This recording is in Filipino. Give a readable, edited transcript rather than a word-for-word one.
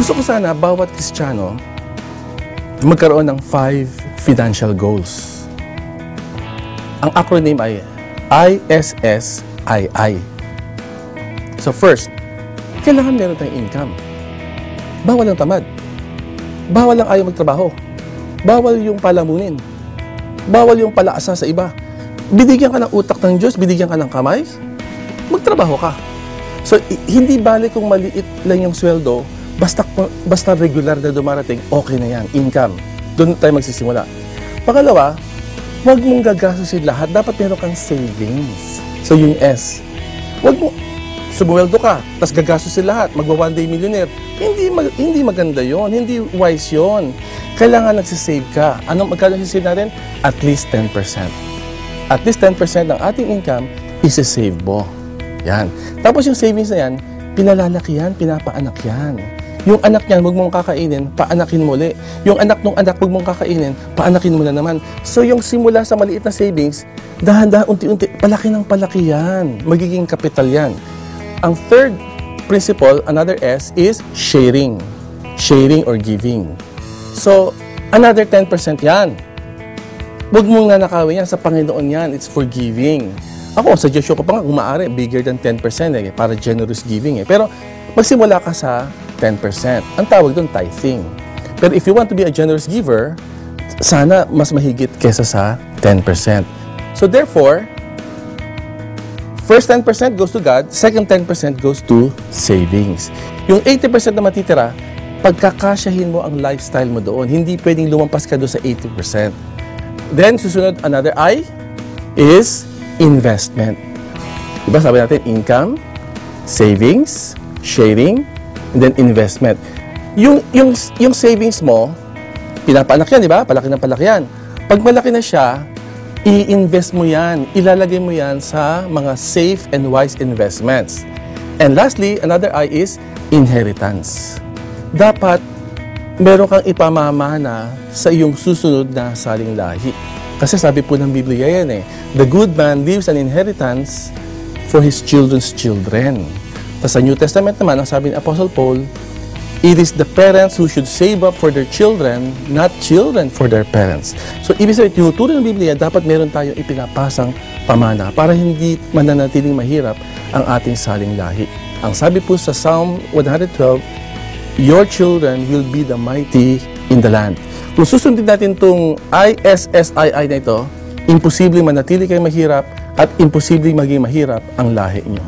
Gusto ko sana bawat Kristiyano magkaroon ng 5 financial goals. Ang acronym ay ISSII. So first, kailangan meron tayong income. Bawal ang tamad. Bawal ang ayaw magtrabaho. Bawal yung palamunin. Bawal yung palaasa sa iba. Binigyan ka ng utak ng Diyos, binigyan ka ng kamay, magtrabaho ka. So, hindi balik kung maliit lang yung sweldo, basta regular na dumarating, okay na yan, income. Doon tayo magsisimula. Pangalawa, huwag mong gagastusin lahat, dapat meron kang savings. So, yung S. Huwag mo, sumweldo ka, tapos gagastusin lahat, magwa-one day millionaire. Hindi maganda yon, hindi wise yon. Kailangan nagsisave ka. Anong magkano nagsisave natin? At least 10%. At least 10% ng ating income isi-save mo. Yan. Tapos yung savings na yan, pinalalaki yan, pinapaanak yan. Yung anak niyan, huwag mong kakainin, paanakin mo ulit. Yung anak ng anak, huwag mong kakainin, paanakin mo na naman. So yung simula sa maliit na savings, dahan-dahan, unti-unti, palaki ng palaki yan. Magiging kapital yan. Ang third principle, another S, is sharing. Sharing or giving. So, another 10% yan. Huwag mong nanakawin yan, sa Panginoon yan, it's for giving. Ako, suggestion ko pa nga, kung maaari, bigger than 10% para generous giving Pero, magsimula ka sa 10%. Ang tawag doon, tithing. Pero if you want to be a generous giver, sana mas mahigit kesa sa 10%. So therefore, first 10% goes to God, second 10% goes to savings. Yung 80% na matitira, pagkakasyahin mo ang lifestyle mo doon. Hindi pwedeng lumampas ka doon sa 80%. Then, susunod, another I is investment. Diba sabi natin, income, savings, sharing, and then investment. Yung savings mo, pinapaanak yan, di ba? Palaki na palaki yan. Pag malaki na siya, i-invest mo yan, ilalagay mo yan sa mga safe and wise investments. And lastly, another I is inheritance. Dapat meron kang ipamamana sa iyong susunod na saling lahi. Kasi sabi po ng Biblia yan the good man leaves an inheritance for his children's children. Tapos sa New Testament naman, ang sabi ni Apostle Paul, it is the parents who should save up for their children, not children for their parents. So, ibig sabihin, tinuturo ng Biblia, dapat meron tayong ipinapasang pamana para hindi mananatiling mahirap ang ating saling lahi. Ang sabi po sa Psalm 112, your children will be the mighty in the land. Kung susundin natin itong ISSII na ito, imposibleng manatili kayo mahirap at imposibleng maging mahirap ang lahi niyo.